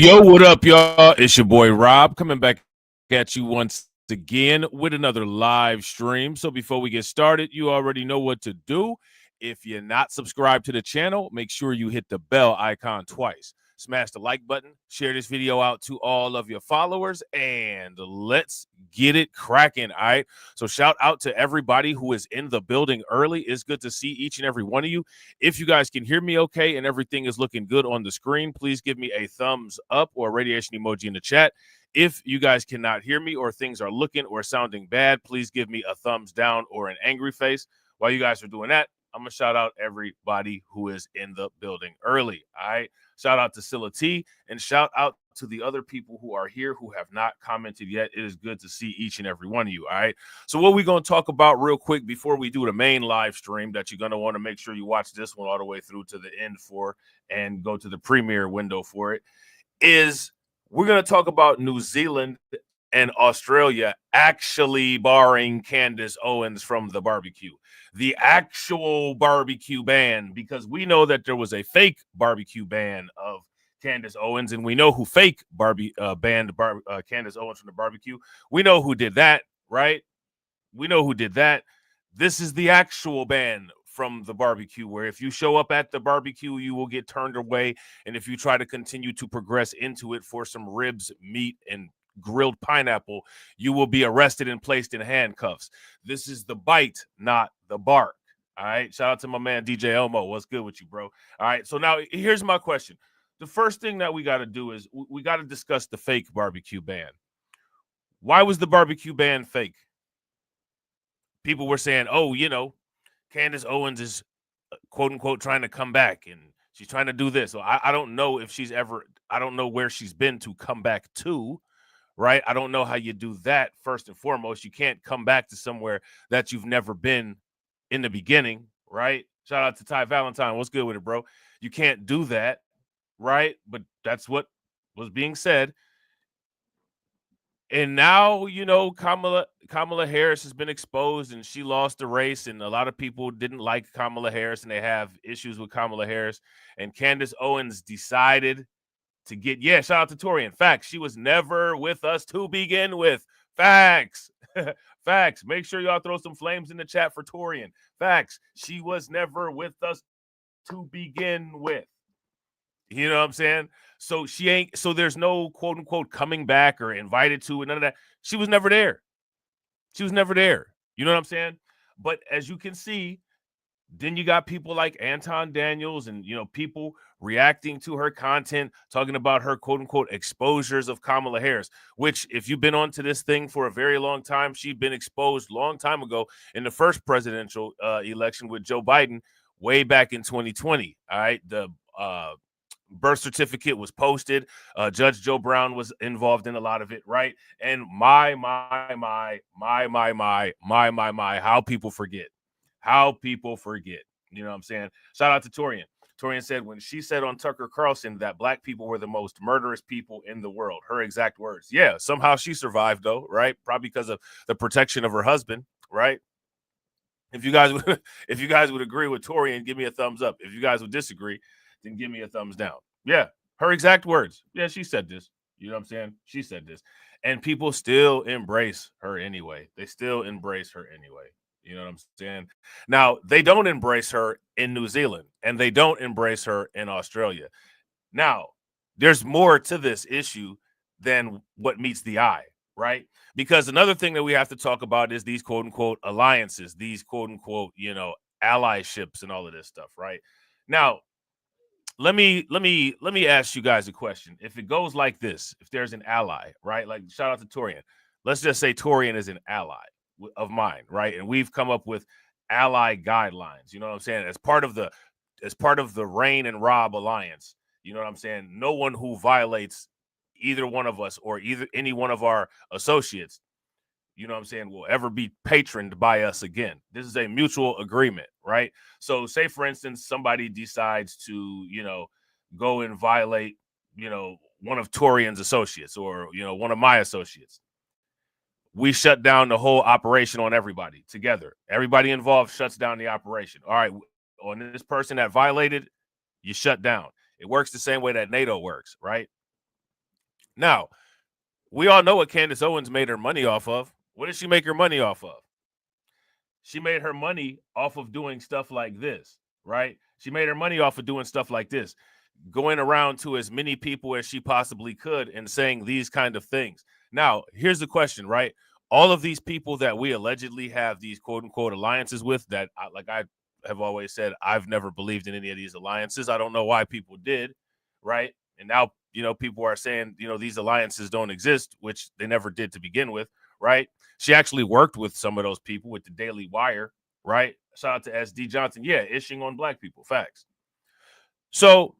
Yo, what up, y'all? It's your boy Rob coming back at you once again with another live stream. So before we get started, you already know what to do. If you're not subscribed to the channel, make sure you hit the bell icon twice. Smash the like button, share this video out to all of your followers, and let's get it cracking, all right? So shout out to everybody who is in the building early. It's good to see each and every one of you. If you guys can hear me okay and everything is looking good on the screen, please give me a thumbs up or a radiation emoji in the chat. If you guys cannot hear me or things are looking or sounding bad, please give me a thumbs down or an angry face. While you guys are doing that, I'm going to shout out everybody who is in the building early, all right? Shout out to Scylla T, and shout out to the other people who are here who have not commented yet. It is good to see each and every one of you, all right? So what we're going to talk about real quick before we do the main live stream that you're going to want to make sure you watch this one all the way through to the end for and go to the premiere window for it is we're going to talk about New Zealand and Australia actually barring Candace Owens from the barbecue. The actual barbecue ban, because we know that there was a fake barbecue ban of Candace Owens, and we know who fake banned Candace Owens from the barbecue. We know who did that, right? We know who did that. This is the actual ban from the barbecue, where if you show up at the barbecue, you will get turned away. And if you try to continue to progress into it for some ribs, meat, and grilled pineapple, you will be arrested and placed in handcuffs. This is the bite, not the bark. All right. Shout out to my man DJ Elmo. What's good with you, bro? All right. So now here's my question. The first thing that we got to do is we got to discuss the fake barbecue ban. Why was the barbecue ban fake? People were saying, oh, you know, Candace Owens is quote unquote trying to come back and she's trying to do this. So I don't know if she's ever, I don't know where she's been to come back to. Right? I don't know how you do that. First and foremost, you can't come back to somewhere that you've never been in the beginning, right? Shout out to Ty Valentine. What's good with it, bro? You can't do that, right? But that's what was being said. And now, you know, Kamala Harris has been exposed and she lost the race, and a lot of people didn't like Kamala Harris and they have issues with Kamala Harris. And Candace Owens decided to get, shout out to Tori. In fact, she was never with us to begin with. Facts. Facts. Make sure y'all throw some flames in the chat for Torian. Facts. She was never with us to begin with. You know what I'm saying? So she ain't, so there's no quote unquote coming back or invited to and none of that. She was never there. She was never there. You know what I'm saying? But as you can see, then you got people like Anton Daniels and, you know, people reacting to her content, talking about her quote unquote exposures of Kamala Harris, which if you've been onto this thing for a very long time, she'd been exposed long time ago in the first presidential election with Joe Biden way back in 2020. All right. The birth certificate was posted. Judge Joe Brown was involved in a lot of it. Right. And my, how people forget. How people forget. You know what I'm saying? Shout out to Torian. Torian said when she said on Tucker Carlson that black people were the most murderous people in the world, her exact words. Yeah, somehow she survived though, right? Probably because of the protection of her husband, right? If you guys would agree with Torian, give me a thumbs up. If you guys would disagree, then give me a thumbs down. Yeah, her exact words. Yeah, she said this. You know what I'm saying? She said this. And people still embrace her anyway. They still embrace her anyway. You know what I'm saying? Now, they don't embrace her in New Zealand and they don't embrace her in Australia. Now, there's more to this issue than what meets the eye, right? Because another thing that we have to talk about is these quote unquote alliances, these quote unquote, you know, allyships and all of this stuff, right? Now, let me ask you guys a question. If it goes like this, if there's an ally, right? Like shout out to Torian. Let's just say Torian is an ally of mine, right? And we've come up with ally guidelines. You know what I'm saying? As part of the Rain and Robb alliance. You know what I'm saying? No one who violates either one of us or any one of our associates, you know what I'm saying, will ever be patroned by us again. This is a mutual agreement, right? So say, for instance, somebody decides to, you know, go and violate, you know, one of Torian's associates or, you know, one of my associates. We shut down the whole operation on everybody together. Everybody involved shuts down the operation. All right, on this person that violated, you shut down. It works the same way that NATO works, right? Now, we all know what Candace Owens made her money off of. What did she make her money off of? she made her money off of doing stuff like this, right? She made her money off of doing stuff like this, going around to as many people as she possibly could and saying these kind of things. Now, here's the question, right? All of these people that we allegedly have these quote unquote alliances with, that like I have always said, I've never believed in any of these alliances. I don't know why people did, right? And now, people are saying, these alliances don't exist, which they never did to begin with, right? She actually worked with some of those people with the Daily Wire, right? Shout out to SD Johnson. Yeah, ishing on black people. Facts. So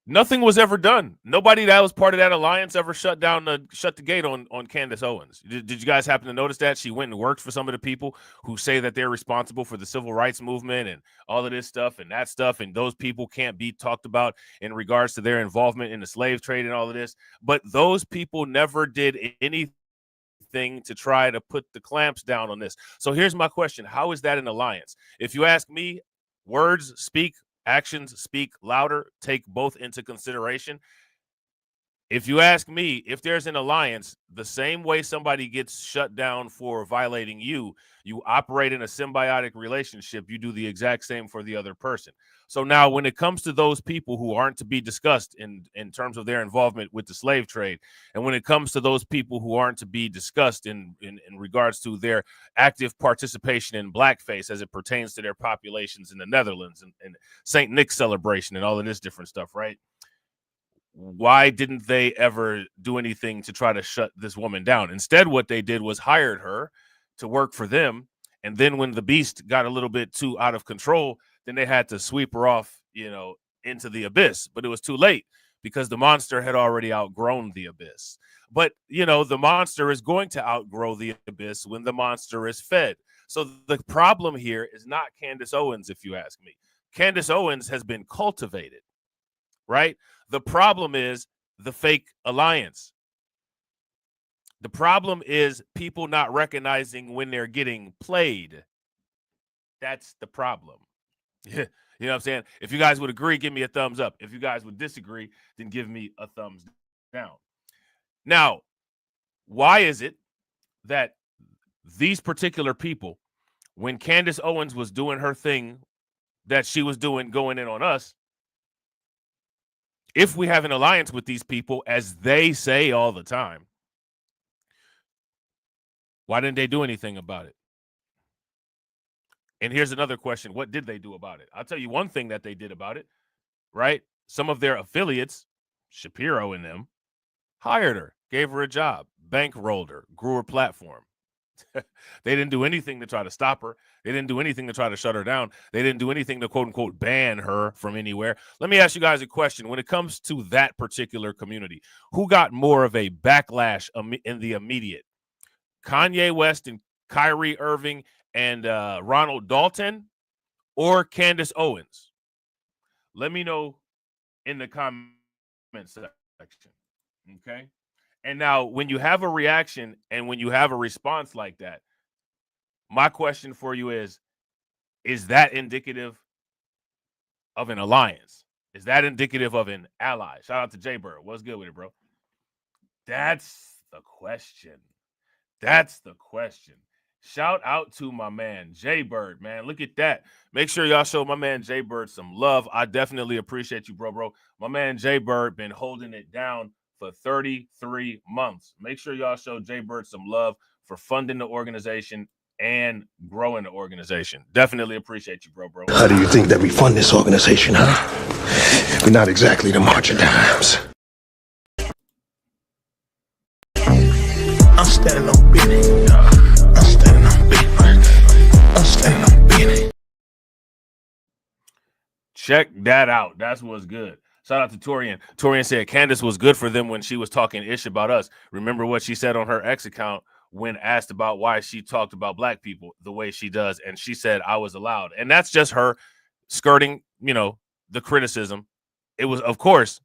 nothing was ever done. Nobody that was part of that alliance ever shut the gate on Candace Owens. Did you guys happen to notice that? She went and worked for some of the people who say that they're responsible for the civil rights movement and all of this stuff and that stuff, and those people can't be talked about in regards to their involvement in the slave trade and all of this. But those people never did anything to try to put the clamps down on this. So here's my question. How is that an alliance? If you ask me, words speak, actions speak louder. Take both into consideration. If you ask me, if there's an alliance, the same way somebody gets shut down for violating you, you operate in a symbiotic relationship. You do the exact same for the other person. So now when it comes to those people who aren't to be discussed in terms of their involvement with the slave trade, and when it comes to those people who aren't to be discussed in regards to their active participation in blackface as it pertains to their populations in the Netherlands and St. Nick's celebration and all of this different stuff, right? Why didn't they ever do anything to try to shut this woman down? Instead, what they did was hired her to work for them. And then when the beast got a little bit too out of control, then they had to sweep her off, into the abyss. But it was too late because the monster had already outgrown the abyss. But, the monster is going to outgrow the abyss when the monster is fed. So the problem here is not Candace Owens, if you ask me. Candace Owens has been cultivated, right? The problem is the fake alliance. The problem is people not recognizing when they're getting played. That's the problem. You know what I'm saying? If you guys would agree, give me a thumbs up. If you guys would disagree, then give me a thumbs down. Now, why is it that these particular people, when Candace Owens was doing her thing that she was doing going in on us, if we have an alliance with these people, as they say all the time, why didn't they do anything about it? And here's another question. What did they do about it? I'll tell you one thing that they did about it, right? Some of their affiliates, Shapiro and them, hired her, gave her a job, bankrolled her, grew her platform. They didn't do anything to try to stop her. They didn't do anything to try to shut her down. They didn't do anything to quote unquote ban her from anywhere. Let me ask you guys a question. When it comes to that particular community, who got more of a backlash in the immediate? Kanye West and Kyrie Irving and Ronald Dalton, or Candace Owens? Let me know in the comment section. Okay. And now when you have a reaction and when you have a response like that, my question for you is that indicative of an alliance? Is that indicative of an ally? Shout out to Jay Bird. What's good with it, bro? That's the question. That's the question. Shout out to my man, Jay Bird, man. Look at that. Make sure y'all show my man, Jay Bird, some love. I definitely appreciate you, bro. My man, Jay Bird, been holding it down for 33 months. Make sure y'all show Jay Bird some love for funding the organization and growing the organization. Definitely appreciate you, bro. How do you think that we fund this organization, huh? We're not exactly the March of Dimes. I'm standing on business. I'm standing on business. I'm standing on business. Check that out. That's what's good. Shout out to Torian. Torian said Candace was good for them when she was talking ish about us. Remember what she said on her X account when asked about why she talked about black people the way she does. And she said, I was allowed. And that's just her skirting, the criticism. It was, of course,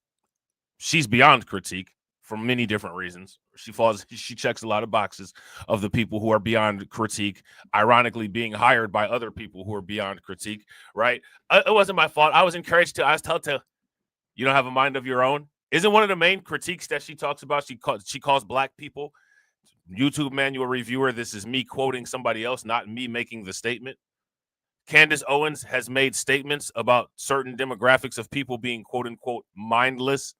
she's beyond critique for many different reasons. She checks a lot of boxes of the people who are beyond critique, ironically being hired by other people who are beyond critique, right? It wasn't my fault. I was encouraged to, I was told to, you don't have a mind of your own. Isn't one of the main critiques that she talks about, she calls black people YouTube manual reviewer, this is me quoting somebody else, not me making the statement. Candace Owens has made statements about certain demographics of people being quote unquote mindless.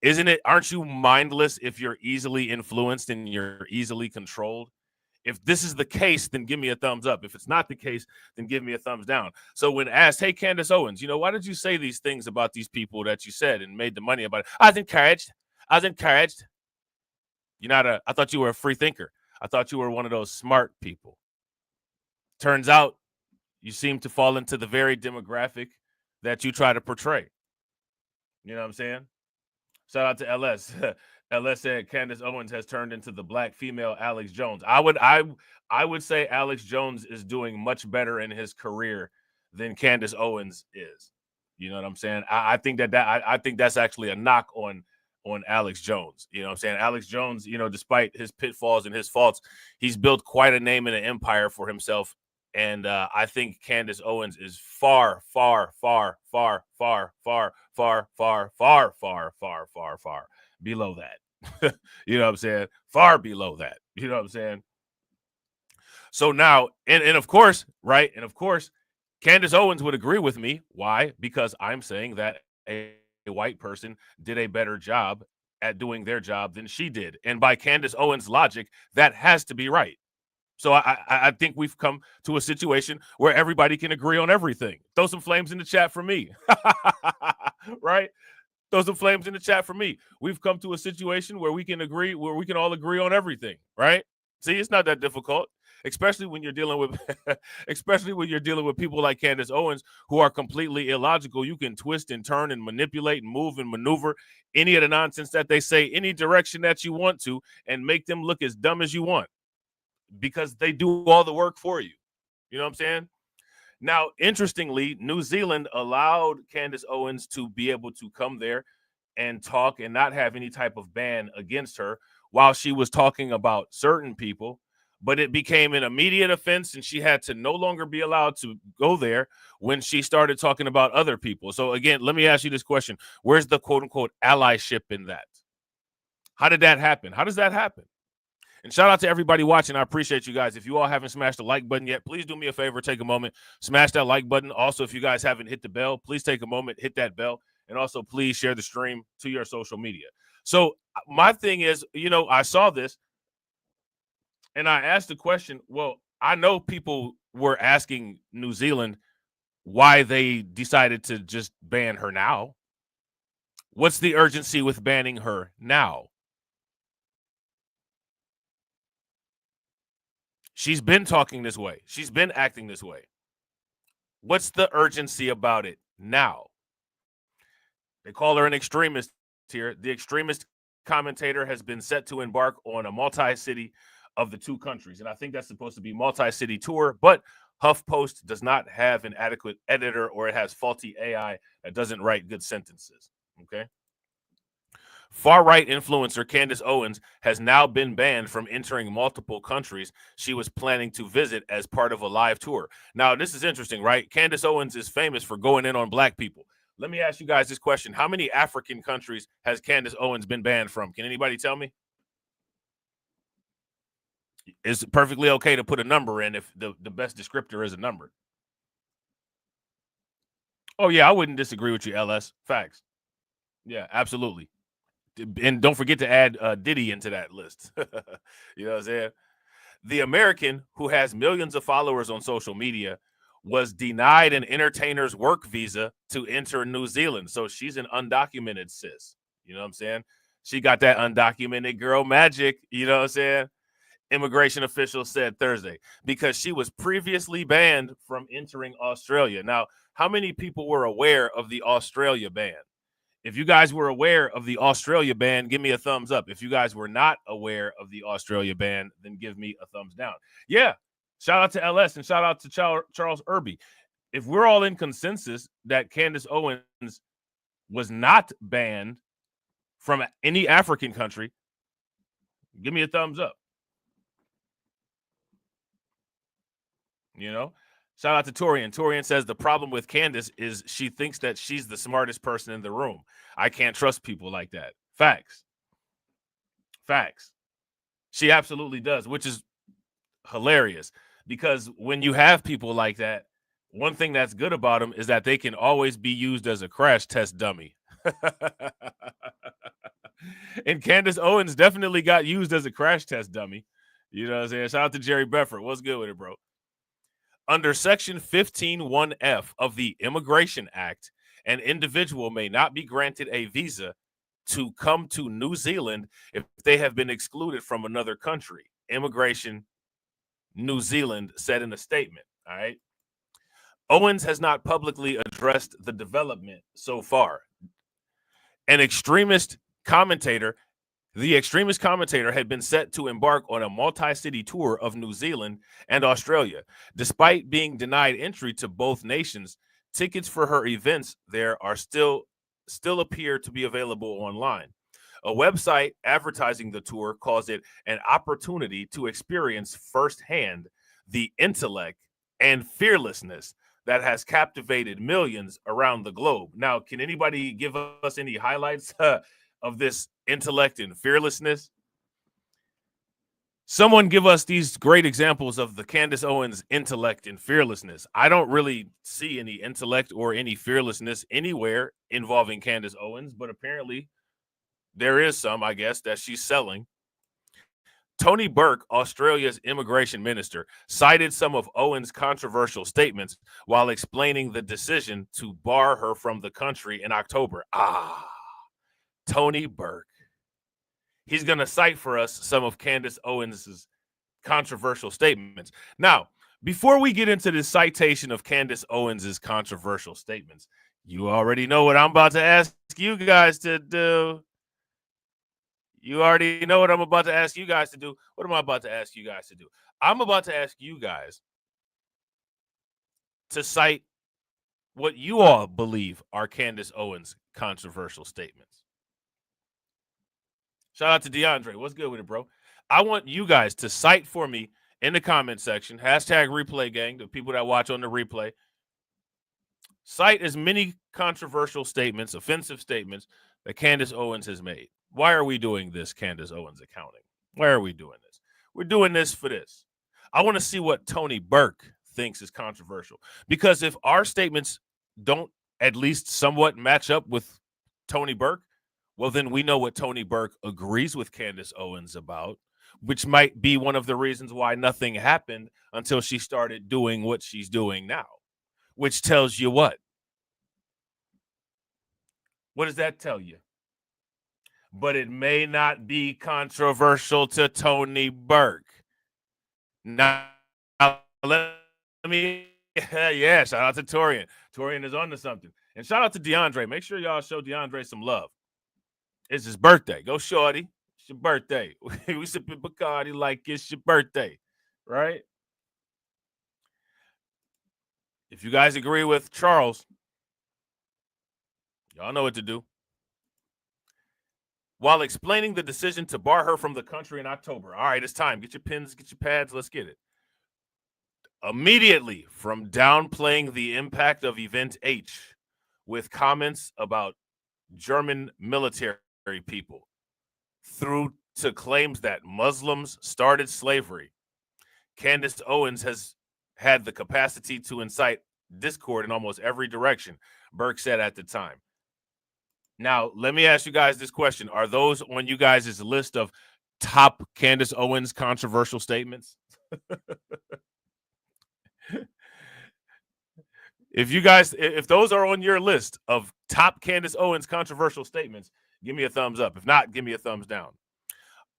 Isn't it? Aren't you mindless if you're easily influenced and you're easily controlled? If this is the case, then give me a thumbs up. If it's not the case, then give me a thumbs down. So when asked, hey, Candace Owens, why did you say these things about these people that you said and made the money about it? I was encouraged. I thought you were a free thinker. I thought you were one of those smart people. Turns out you seem to fall into the very demographic that you try to portray. You know what I'm saying? Shout out to LS. LS said Candace Owens has turned into the black female Alex Jones. I would say Alex Jones is doing much better in his career than Candace Owens is. You know what I'm saying? I think that's actually a knock on Alex Jones. You know what I'm saying? Alex Jones, despite his pitfalls and his faults, he's built quite a name and an empire for himself. And I think Candace Owens is far, far, far, far, far, far, far, far, far, far, far, far, far below that. You know what I'm saying? Far below that. You know what I'm saying? So now, and of course, right? And of course, Candace Owens would agree with me. Why? Because I'm saying that a white person did a better job at doing their job than she did. And by Candace Owens' logic, that has to be right. So I think we've come to a situation where everybody can agree on everything. Throw some flames in the chat for me. Right? Throw some flames in the chat for me. We've come to a situation where we can all agree on everything, right? See, it's not that difficult, especially when you're dealing with people like Candace Owens who are completely illogical. You can twist and turn and manipulate and move and maneuver any of the nonsense that they say, any direction that you want to, and make them look as dumb as you want, because they do all the work for you. You know what I'm saying? Now, interestingly, New Zealand allowed Candace Owens to be able to come there and talk and not have any type of ban against her while she was talking about certain people, but it became an immediate offense and she had to no longer be allowed to go there when she started talking about other people. So again, let me ask you this question. Where's the quote unquote allyship in that? How did that happen? How does that happen? And shout out to everybody watching. I appreciate you guys. If you all haven't smashed the like button yet, please do me a favor. Take a moment, smash that like button. Also, if you guys haven't hit the bell, please take a moment, hit that bell. And also, please share the stream to your social media. So my thing is, I saw this and I asked the question, well, I know people were asking New Zealand why they decided to just ban her now. What's the urgency with banning her now? She's been talking this way. She's been acting this way. What's the urgency about it now? They call her an extremist here. The extremist commentator has been set to embark on a multi-city of the two countries. And I think that's supposed to be multi-city tour, but HuffPost does not have an adequate editor, or it has faulty AI that doesn't write good sentences. Okay. Far-right influencer Candace Owens has now been banned from entering multiple countries she was planning to visit as part of a live tour. Now, this is interesting, right? Candace Owens is famous for going in on black people. Let me ask you guys this question. How many African countries has Candace Owens been banned from? Can anybody tell me? It's perfectly okay to put a number in if the best descriptor is a number. Oh, yeah, I wouldn't disagree with you, LS. Facts. Yeah, absolutely. And don't forget to add Diddy into that list. You know what I'm saying? The American, who has millions of followers on social media, was denied an entertainer's work visa to enter New Zealand. So she's an undocumented sis. You know what I'm saying? She got that undocumented girl magic. You know what I'm saying? Immigration officials said Thursday, because she was previously banned from entering Australia. Now, how many people were aware of the Australia ban? If you guys were aware of the Australia ban, give me a thumbs up. If you guys were not aware of the Australia ban, then give me a thumbs down. Yeah, shout out to LS and shout out to Charles Irby. If we're all in consensus that Candace Owens was not banned from any African country, give me a thumbs up. Shout out to Torian. Torian says the problem with Candace is she thinks that she's the smartest person in the room. I can't trust people like that. Facts. She absolutely does, which is hilarious because when you have people like that, one thing that's good about them is that they can always be used as a crash test dummy. And Candace Owens definitely got used as a crash test dummy. You know what I'm saying? Shout out to Jerry Bedford. What's good with it, bro? Under Section 15(1)(f) of the Immigration Act, an individual may not be granted a visa to come to New Zealand if they have been excluded from another country. Immigration New Zealand said in a statement. All right. Owens has not publicly addressed the development so far. The extremist commentator had been set to embark on a multi-city tour of New Zealand and Australia. Despite being denied entry to both nations, tickets for her events there are still appear to be available online. A website advertising the tour calls it an opportunity to experience firsthand the intellect and fearlessness that has captivated millions around the globe. Now, can anybody give us any highlights of this intellect and fearlessness? Someone give us these great examples of the Candace Owens intellect and fearlessness. I don't really see any intellect or any fearlessness anywhere involving Candace Owens, but apparently there is some, I guess, that she's selling. Tony Burke, Australia's immigration minister, cited some of Owens' controversial statements while explaining the decision to bar her from the country in October. Tony Burke. He's going to cite for us some of Candace Owens' controversial statements. Now, before we get into this citation of Candace Owens' controversial statements, you already know what I'm about to ask you guys to do. You already know what I'm about to ask you guys to do. What am I about to ask you guys to do? I'm about to ask you guys to cite what you all believe are Candace Owens' controversial statements. Shout out to DeAndre. What's good with it, bro? I want you guys to cite for me in the comment section, #replay gang, the people that watch on the replay. Cite as many controversial statements, offensive statements that Candace Owens has made. Why are we doing this, Candace Owens accounting? Why are we doing this? We're doing this for this. I want to see what Tony Burke thinks is controversial. Because if our statements don't at least somewhat match up with Tony Burke, well, then we know what Tony Burke agrees with Candace Owens about, which might be one of the reasons why nothing happened until she started doing what she's doing now, which tells you what? What does that tell you? But it may not be controversial to Tony Burke. Now, let me, yeah, shout out to Torian. Torian is on to something. And shout out to DeAndre. Make sure y'all show DeAndre some love. It's his birthday. Go, shorty. It's your birthday. We sipping Bacardi like it's your birthday, right? If you guys agree with Charles, y'all know what to do. While explaining the decision to bar her from the country in October. All right, it's time. Get your pens, get your pads. Let's get it. Immediately from downplaying the impact of Event H with comments about German military people through to claims that Muslims started slavery, Candace Owens has had the capacity to incite discord in almost every direction, Burke said at the time. Now, let me ask you guys this question. Are those on you guys' list of top Candace Owens controversial statements? If those are on your list of top Candace Owens controversial statements, give me a thumbs up. If not, give me a thumbs down.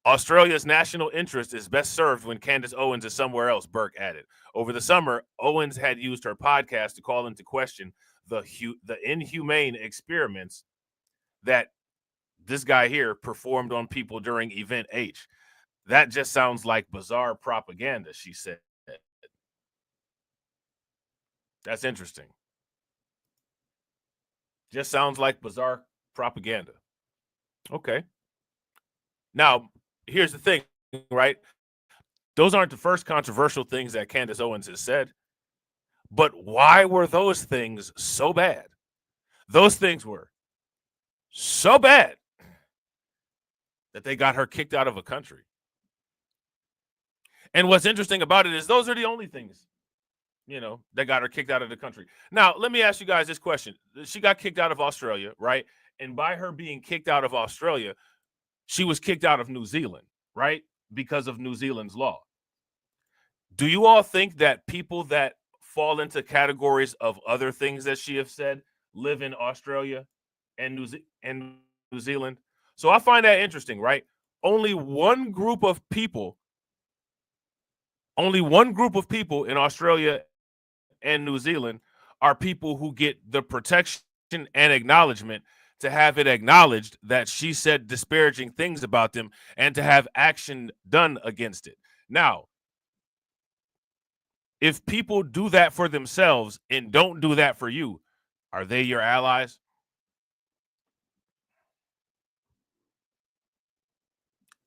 Australia's national interest is best served when Candace Owens is somewhere else, Burke added. Over the summer, Owens had used her podcast to call into question the inhumane experiments that this guy here performed on people during Event H. That just sounds like bizarre propaganda, she said. That's interesting. Just sounds like bizarre propaganda. Okay. Now, here's the thing, right? Those aren't the first controversial things that Candace Owens has said. But why were those things so bad? Those things were so bad that they got her kicked out of a country. And what's interesting about it is those are the only things, that got her kicked out of the country. Now, let me ask you guys this question. She got kicked out of Australia, right? And by her being kicked out of Australia, she was kicked out of New Zealand, right? Because of New Zealand's law. Do you all think that people that fall into categories of other things that she has said live in Australia and New Zealand? So I find that interesting, right? Only one group of people in Australia and New Zealand are people who get the protection and acknowledgement to have it acknowledged that she said disparaging things about them and to have action done against it. Now, if people do that for themselves and don't do that for you, are they your allies?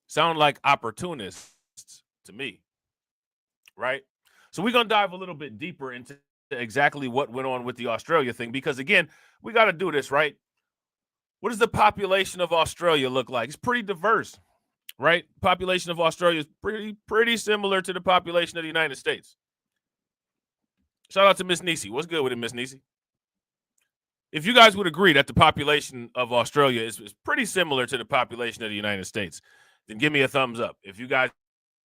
Sound like opportunists to me, right? So we're going to dive a little bit deeper into exactly what went on with the Australia thing, because again, we got to do this, right? What does the population of Australia look like? It's pretty diverse, right? Population of Australia is pretty similar to the population of the United States. Shout out to Miss Nisi. What's good with it, Miss Nisi? If you guys would agree that the population of Australia is pretty similar to the population of the United States, then give me a thumbs up. If you guys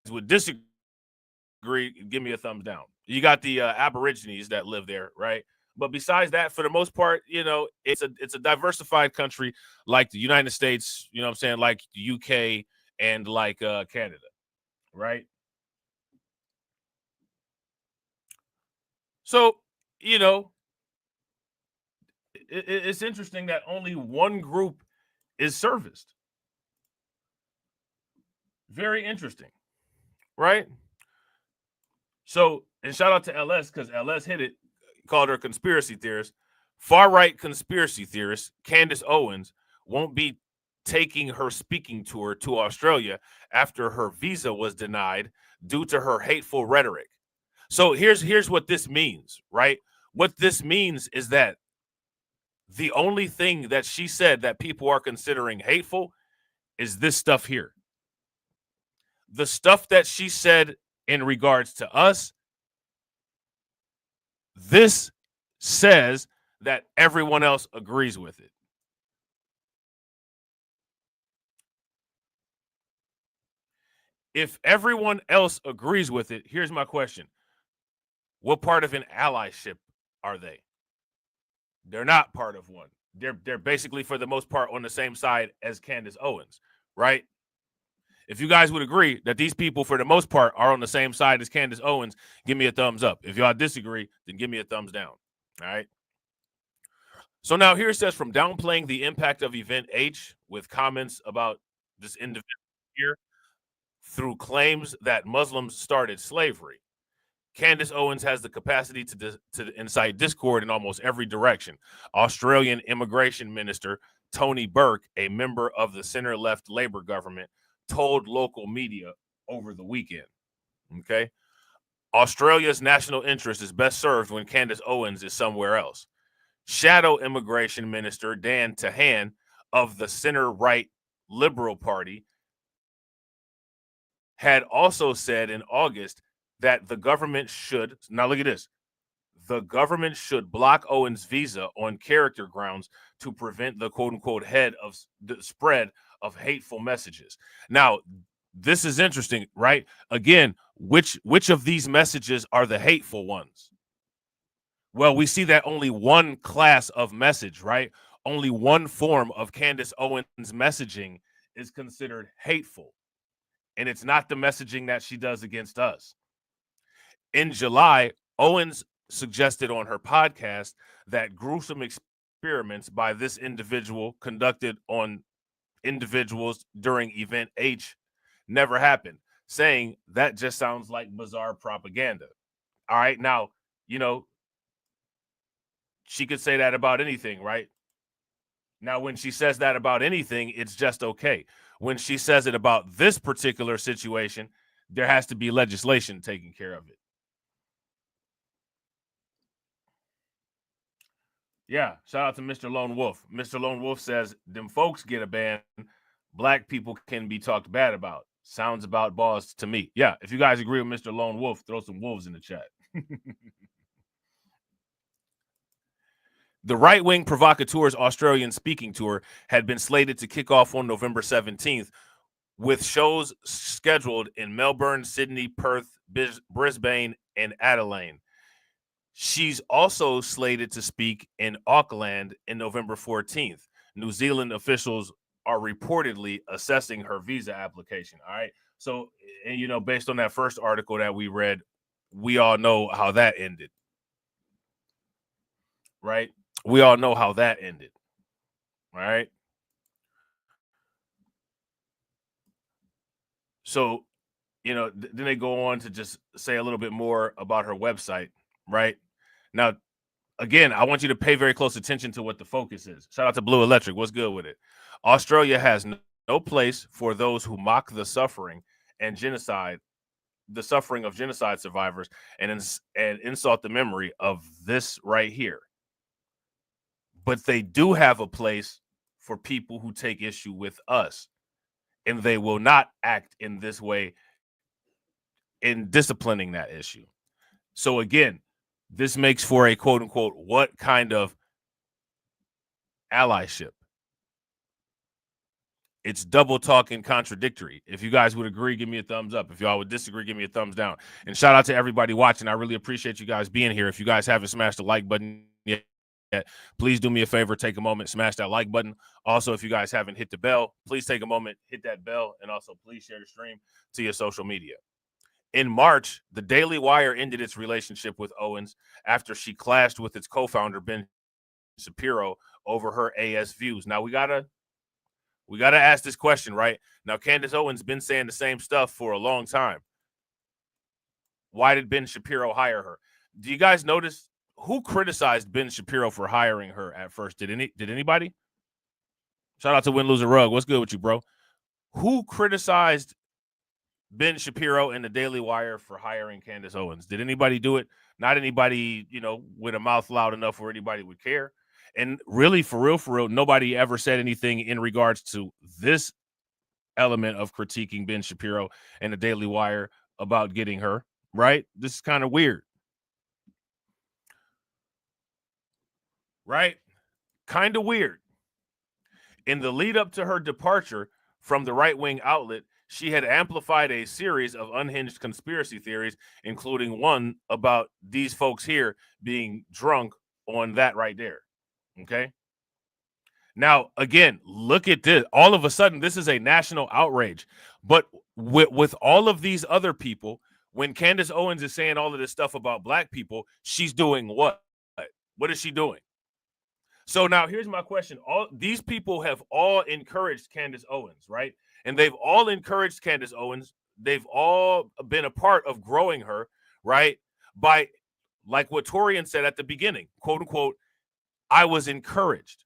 would disagree, give me a thumbs down. You got the Aborigines that live there, right? But besides that, for the most part, it's a diversified country like the United States, you know what I'm saying, like the UK and like Canada, right? So, it's interesting that only one group is serviced. Very interesting, right? So, and shout out to LS because LS hit it, called her conspiracy theorist. Far-right conspiracy theorist Candace Owens won't be taking her speaking tour to Australia after her visa was denied due to her hateful rhetoric. So here's what this means, right? What this means is that the only thing that she said that people are considering hateful is this stuff here. The stuff that she said in regards to us, this says that everyone else agrees with it. If everyone else agrees with it, here's my question. What part of an allyship are they? They're not part of one. They're basically, for the most part, on the same side as Candace Owens, right? If you guys would agree that these people, for the most part, are on the same side as Candace Owens, give me a thumbs up. If y'all disagree, then give me a thumbs down. All right. So now here it says, from downplaying the impact of Event H with comments about this individual here through claims that Muslims started slavery, Candace Owens has the capacity to incite discord in almost every direction. Australian Immigration Minister Tony Burke, a member of the center-left Labour government, told local media over the weekend. Okay. Australia's national interest is best served when Candace Owens is somewhere else. Shadow Immigration Minister Dan Tahan of the center-right Liberal Party had also said in August that the government should, now look at this, the government should block Owens' visa on character grounds to prevent the quote-unquote spread of hateful messages. Now, this is interesting, right? Again, which of these messages are the hateful ones? Well, we see that only one class of message, right? Only one form of Candace Owens' messaging is considered hateful, and it's not the messaging that she does against us. In July, Owens suggested on her podcast that gruesome experiments by this individual conducted on individuals during Event H never happened, saying that just sounds like bizarre propaganda. All right, now, she could say that about anything, right? Now, when she says that about anything, it's just okay. When she says it about this particular situation, there has to be legislation taking care of it. Yeah, shout out to Mr. Lone Wolf. Mr. Lone Wolf says, them folks get a ban. Black people can be talked bad about. Sounds about boss to me. Yeah, if you guys agree with Mr. Lone Wolf, throw some wolves in the chat. The right-wing provocateurs Australian speaking tour had been slated to kick off on November 17th, with shows scheduled in Melbourne, Sydney, Perth, Brisbane, and Adelaide. She's also slated to speak in Auckland in November 14th. New Zealand officials are reportedly assessing her visa application. All right. So, and you know, based on that first article that we read, we all know how that ended. Right? We all know how that ended. All right. So, you know, then they go on to just say a little bit more about her website, right? Now, again, I want you to pay very close attention to what the focus is. Shout out to Blue Electric. What's good with it? Australia has no place for those who mock the suffering and genocide, the suffering of genocide survivors, and insult the memory of this right here. But they do have a place for people who take issue with us, and they will not act in this way in disciplining that issue. So again, this makes for a quote unquote what kind of allyship? It's double talking contradictory. If you guys would agree, give me a thumbs up. If y'all would disagree, give me a thumbs down. And shout out to everybody watching. I really appreciate you guys being here. If you guys haven't smashed the like button yet, please do me a favor, take a moment, smash that like button. Also, if you guys haven't hit the bell, please take a moment, hit that bell, and also please share the stream to your social media. In March, the Daily Wire ended its relationship with Owens after she clashed with its co-founder, Ben Shapiro, over her AS views. Now, we gotta ask this question, right? Now, Candace Owens been saying the same stuff for a long time. Why did Ben Shapiro hire her? Do you guys notice who criticized Ben Shapiro for hiring her at first? Did anybody? Shout out to Win Loser Rug. What's good with you, bro? Who criticized Ben Shapiro and the Daily Wire for hiring Candace Owens? Did anybody do it? Not anybody, you know, with a mouth loud enough where anybody would care. And really, for real, nobody ever said anything in regards to this element of critiquing Ben Shapiro and the Daily Wire about getting her, right? This is kind of weird. Right? Kind of weird. In the lead up to her departure from the right-wing outlet, she had amplified a series of unhinged conspiracy theories, including one about these folks here being drunk on that right there. Okay. Now, again, look at this. All of a sudden, this is a national outrage. But with all of these other people, when Candace Owens is saying all of this stuff about black people, she's doing what? What is she doing? So now here's my question. All these people have all encouraged Candace Owens, right? And they've all encouraged Candace Owens. They've all been a part of growing her, right? By, like what Torian said at the beginning, quote unquote, I was encouraged.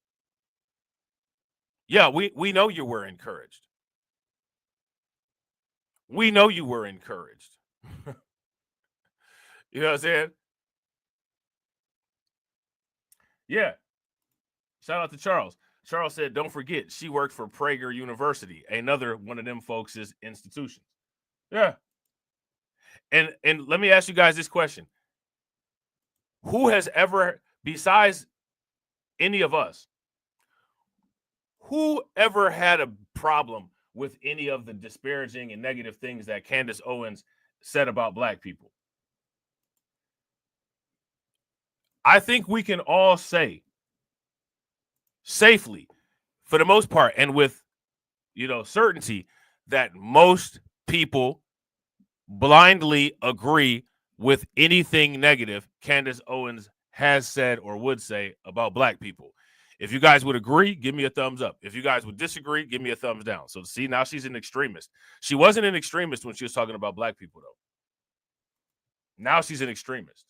Yeah, we know you were encouraged. We know you were encouraged. You know what I'm saying? Yeah. Shout out to Charles. Charles said, don't forget, she worked for Prager University, another one of them folks' institutions. Yeah. And let me ask you guys this question. Who has ever, besides any of us, who ever had a problem with any of the disparaging and negative things that Candace Owens said about black people? I think we can all say safely, for the most part, and with, you know, certainty, that most people blindly agree with anything negative Candace Owens has said or would say about black people. If you guys would agree, give me a thumbs up. If you guys would disagree, give me a thumbs down. So see, now she's an extremist. She wasn't an extremist when she was talking about black people, though. Now she's an extremist.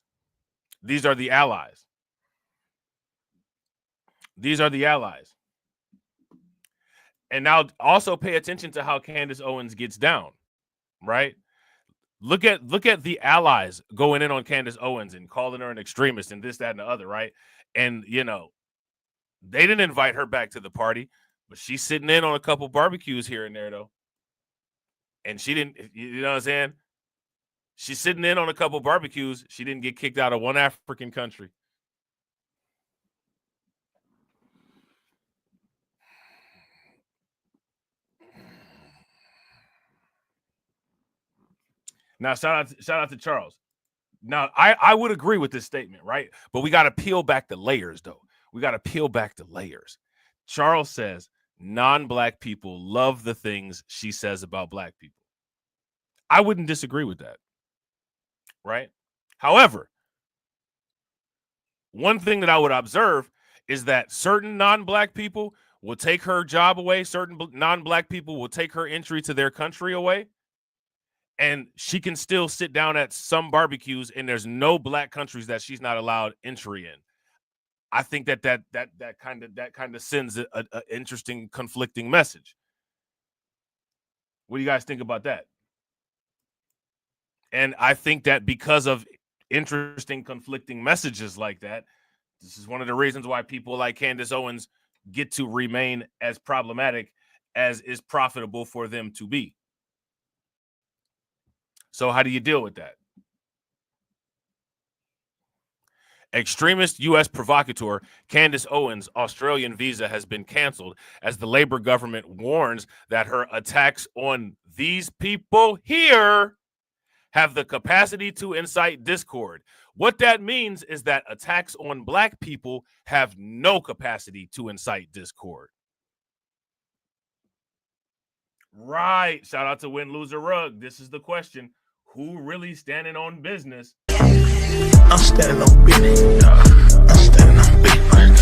These are the allies. These are the allies. And now also pay attention to how Candace Owens gets down, right? Look at the allies going in on Candace Owens and calling her an extremist and this, that, and the other, right? And, you know, they didn't invite her back to the party, but she's sitting in on a couple barbecues here and there, though. And she didn't, you know what I'm saying? She's sitting in on a couple barbecues. She didn't get kicked out of one African country. Now, shout out to Charles. Now, I would agree with this statement, right? But we got to peel back the layers, though. We got to peel back the layers. Charles says non-black people love the things she says about black people. I wouldn't disagree with that, right? However, one thing that I would observe is that certain non-black people will take her job away. Certain non-black people will take her entry to their country away. And she can still sit down at some barbecues, and there's no black countries that she's not allowed entry in. I think that kind of sends an interesting, conflicting message. What do you guys think about that? And I think that because of interesting, conflicting messages like that, this is one of the reasons why people like Candace Owens get to remain as problematic as is profitable for them to be. So how do you deal with that? Extremist U.S. provocateur Candace Owens' Australian visa has been canceled as the Labor government warns that her attacks on these people here have the capacity to incite discord. What that means is that attacks on black people have no capacity to incite discord. Right. Shout out to Win Loser Rug. This is the question. Who really standing on business? I'm standing on business. I'm standing on business.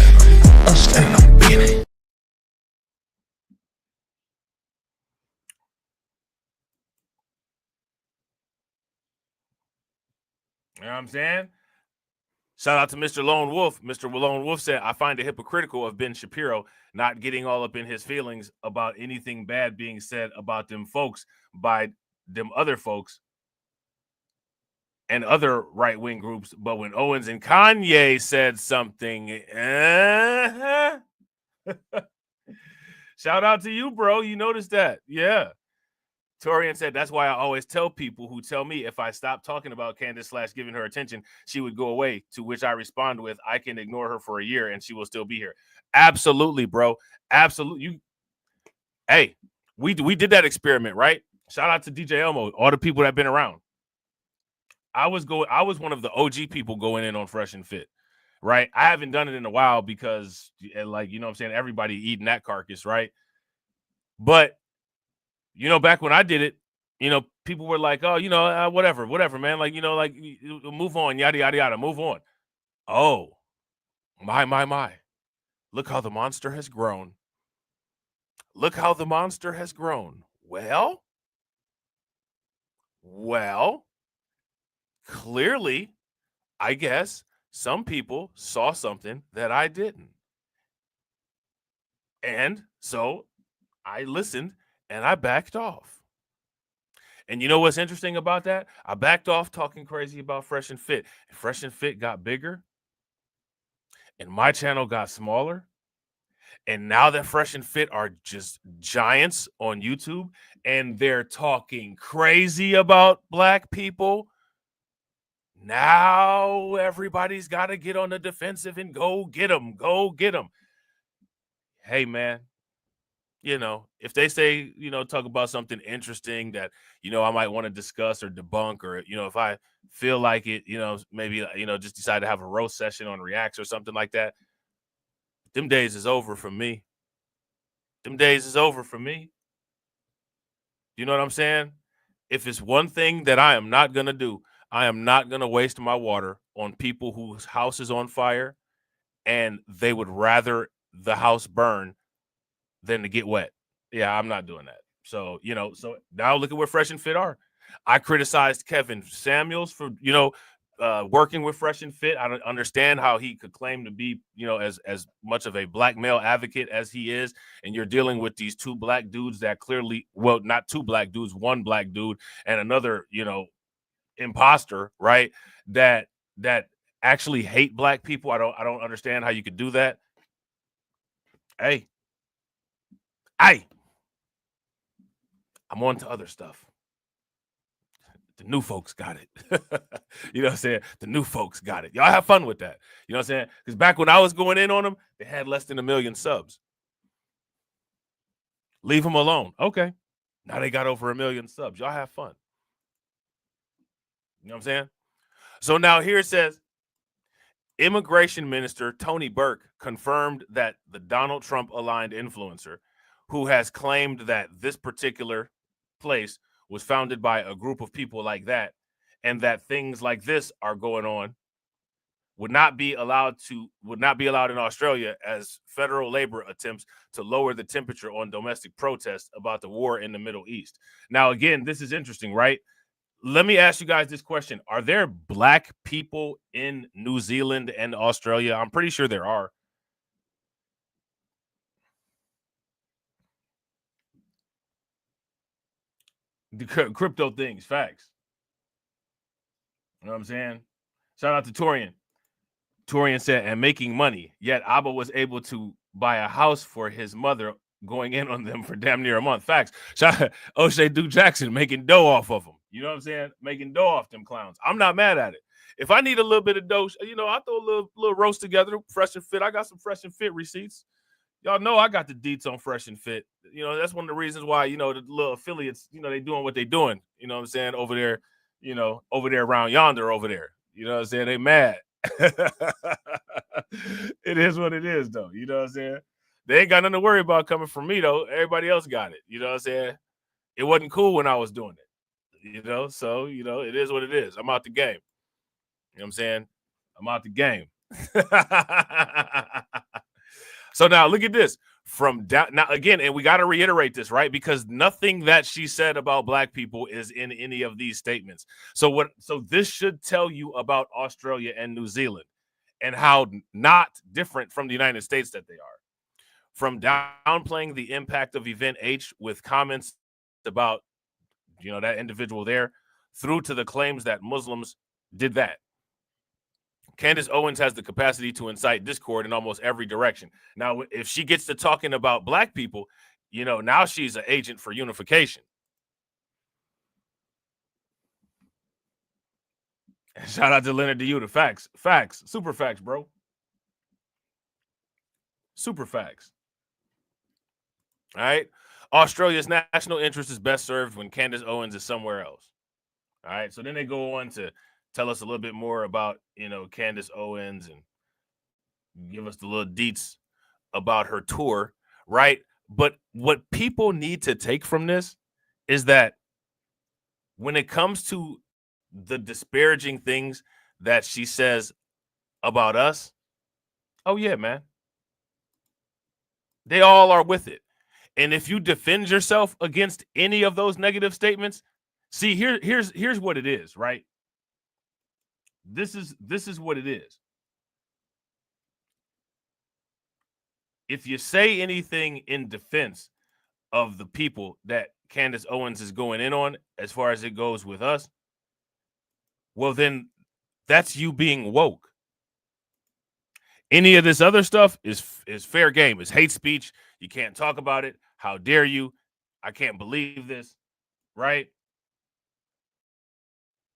I'm standing on business. You know what I'm saying? Shout out to Mr. Lone Wolf. Mr. Lone Wolf said, I find it hypocritical of Ben Shapiro not getting all up in his feelings about anything bad being said about them folks by them other folks and other right-wing groups. But when Owens and Kanye said something, shout out to you, bro. You noticed that. Yeah. Torian said, that's why I always tell people who tell me if I stop talking about Candace / giving her attention, she would go away, to which I respond with, I can ignore her for a year and she will still be here. Absolutely, bro. Absolutely. Hey, we did that experiment, right? Shout out to DJ Elmo, all the people that have been around. I was one of the OG people going in on Fresh and Fit, right? I haven't done it in a while because, like, you know what I'm saying, everybody eating that carcass, right? But you know, back when I did it, you know, people were like, oh, you know, whatever, man. Like, you know, like, move on, yada, yada, yada, move on. Oh, my. Look how the monster has grown. Look how the monster has grown. Well, clearly, I guess some people saw something that I didn't. And so I listened and I backed off. And you know what's interesting about that? I backed off talking crazy about Fresh and Fit. Fresh and Fit got bigger and my channel got smaller. And now that Fresh and Fit are just giants on YouTube and they're talking crazy about black people, now everybody's got to get on the defensive and go get them. Go get them. Hey, man. You know, if they say, you know, talk about something interesting that, you know, I might want to discuss or debunk, or, you know, if I feel like it, you know, maybe, you know, just decide to have a roast session on Reacts or something like that. Them days is over for me. Them days is over for me. You know what I'm saying? If it's one thing that I am not going to do, I am not going to waste my water on people whose house is on fire and they would rather the house burn than to get wet. Yeah, I'm not doing that. So, you know, so now look at where Fresh and Fit are. I criticized Kevin Samuels for, you know, working with Fresh and Fit. I don't understand how he could claim to be, you know, as much of a black male advocate as he is. And you're dealing with these two black dudes that clearly, well, not two black dudes, one black dude and another, you know, imposter, right? That actually hate black people. I don't understand how you could do that. Hey, I'm on to other stuff. The new folks got it. You know what I'm saying? The new folks got it. Y'all have fun with that. You know what I'm saying? Because back when I was going in on them, they had less than 1 million subs. Leave them alone. Okay. Now they got over 1 million subs. Y'all have fun. You know what I'm saying? So now here it says, Immigration Minister Tony Burke confirmed that the Donald Trump aligned influencer, who has claimed that this particular place was founded by a group of people like that, and that things like this are going on, would not be allowed in Australia as federal labor attempts to lower the temperature on domestic protests about the war in the Middle East. Now, again, this is interesting, right? Let me ask you guys this question. Are there black people in New Zealand and Australia? I'm pretty sure there are. The crypto things, facts. You know what I'm saying? Shout out to Torian. Torian said, and making money. Yet Abba was able to buy a house for his mother, going in on them for damn near a month. Facts. Shout out O'Shea Duke Jackson making dough off of them. You know what I'm saying? Making dough off them clowns. I'm not mad at it. If I need a little bit of dough, you know, I throw a little roast together, Fresh and Fit. I got some Fresh and Fit receipts. Y'all know I got the deets on Fresh and Fit. You know, that's one of the reasons why, you know, the little affiliates, you know, they doing what they doing. You know what I'm saying? Over there, you know, over there around yonder over there. You know what I'm saying? They mad. It is what it is, though. You know what I'm saying? They ain't got nothing to worry about coming from me, though. Everybody else got it. You know what I'm saying? It wasn't cool when I was doing it. You know, so, you know, it is what it is. I'm out the game. You know what I'm saying? I'm out the game. So now look at this. From down now again, and we got to reiterate this, right? Because nothing that she said about black people is in any of these statements. So this should tell you about Australia and New Zealand and how not different from the United States that they are. From downplaying the impact of Event H with comments about, you know, that individual there, through to the claims that Muslims did that. Candace Owens has the capacity to incite discord in almost every direction. Now, if she gets to talking about black people, you know, now she's an agent for unification. Shout out to Leonard DeYuta. Facts. Facts. Super facts, bro. Super facts. All right. Australia's national interest is best served when Candace Owens is somewhere else. All right. So then they go on to tell us a little bit more about, you know, Candace Owens and give us the little deets about her tour, right? But what people need to take from this is that when it comes to the disparaging things that she says about us, oh yeah, man, they all are with it. And if you defend yourself against any of those negative statements, see, here's what it is, right? This is what it is. If you say anything in defense of the people that Candace Owens is going in on, as far as it goes with us, well, then that's you being woke. Any of this other stuff is fair game. It's hate speech. You can't talk about it. How dare you? I can't believe this, right?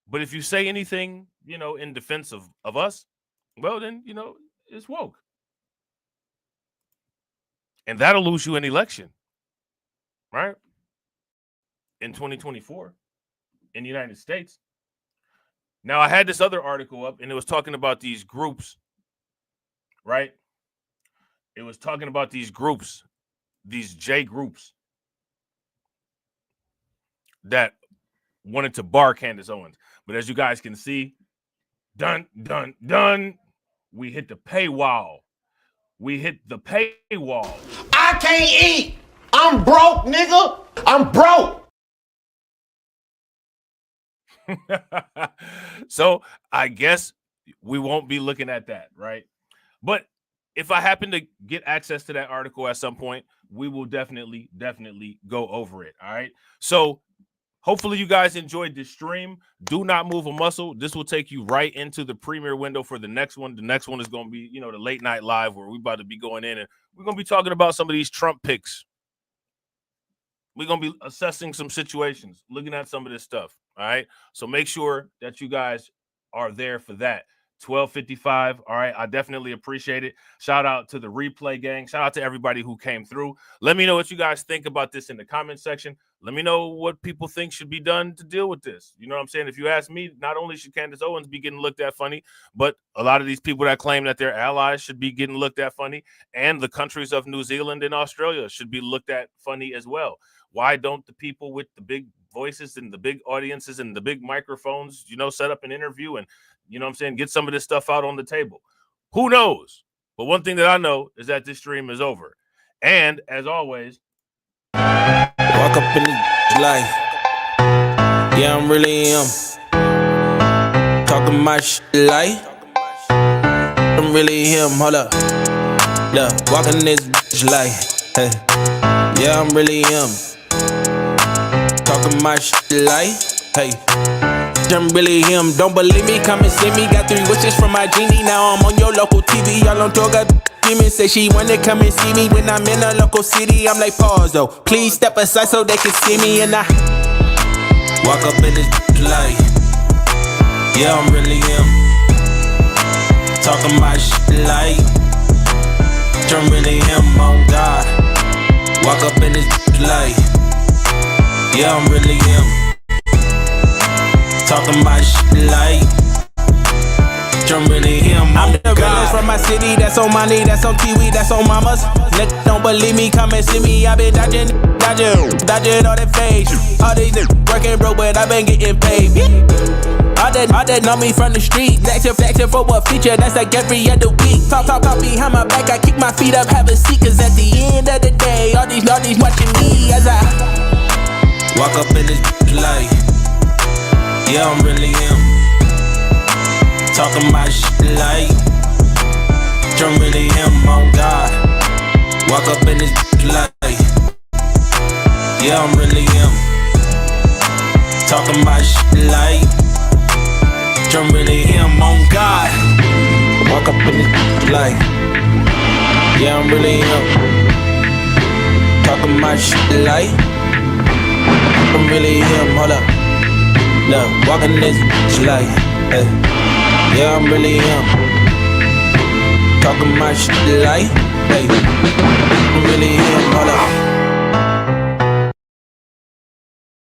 But if you say anything, you know, in defense of us, well, then, you know, it's woke. And that'll lose you an election, right? In 2024 in the United States. Now, I had this other article up, and it was talking about these groups, right? It was talking about these groups, these J groups that wanted to bar Candace Owens. But as you guys can see, dun, we hit the paywall. We hit the paywall. I can't eat. I'm broke, nigga. I'm broke. So I guess we won't be looking at that, right? But if I happen to get access to that article at some point, we will definitely go over it, all right? So hopefully you guys enjoyed this stream. Do not move a muscle. This will take you right into the premiere window for the next one. The next one is going to be, you know, the late night live where we're about to be going in and we're going to be talking about some of these Trump picks. We're going to be assessing some situations, looking at some of this stuff. All right. So make sure that you guys are there for that. 12:55. All right. I definitely appreciate it. Shout out to the replay gang. Shout out to everybody who came through. Let me know what you guys think about this in the comment section. Let me know what people think should be done to deal with this. You know what I'm saying? If you ask me, not only should Candace Owens be getting looked at funny, but a lot of these people that claim that they're allies should be getting looked at funny. And the countries of New Zealand and Australia should be looked at funny as well. Why don't the people with the big voices and the big audiences and the big microphones, set up an interview and, get some of this stuff out on the table? Who knows? But one thing that I know is that this stream is over. And as always, walk up in the life. Yeah, I'm really him. Talking my shit like I'm really him. Hold up. Look, walking this bitch like, hey. Yeah, I'm really him. Talking my shit like, hey. I'm really him. Don't believe me? Come and see me. Got 3 wishes from my genie. Now I'm on your local TV. Y'all on tour, got demons. Say she wanna come and see me when I'm in a local city. I'm like, pause though. Please step aside so they can see me. And I walk up in this light. Yeah, I'm really him. Talking my shit like I'm really him. On God. Walk up in this light. Yeah, I'm really him. Talking my shit like I'm really him. I'm the realest from my city. That's on money, that's on TV, that's on mamas. Niggas don't believe me, come and see me. I been dodging all that fake. All these niggas working broke, but I been getting paid. All that know me from the street. Flexing for what feature, that's like every other week. Talk behind my back, I kick my feet up, have a seat. Cause at the end of the day, all these watching me as I walk up in this light. Yeah, I'm really him. Talking my shit like I'm really him. On God. Walk up in this light. Yeah, I'm really him. Talking my shit like I'm really him. On God. Walk up in this light. Yeah, I'm really him. Talking my shit like I'm really him. Hold up. Look, walking this light. Hey. Yeah, I'm really him. Talking my shit like, hey. I'm really him. Hold up.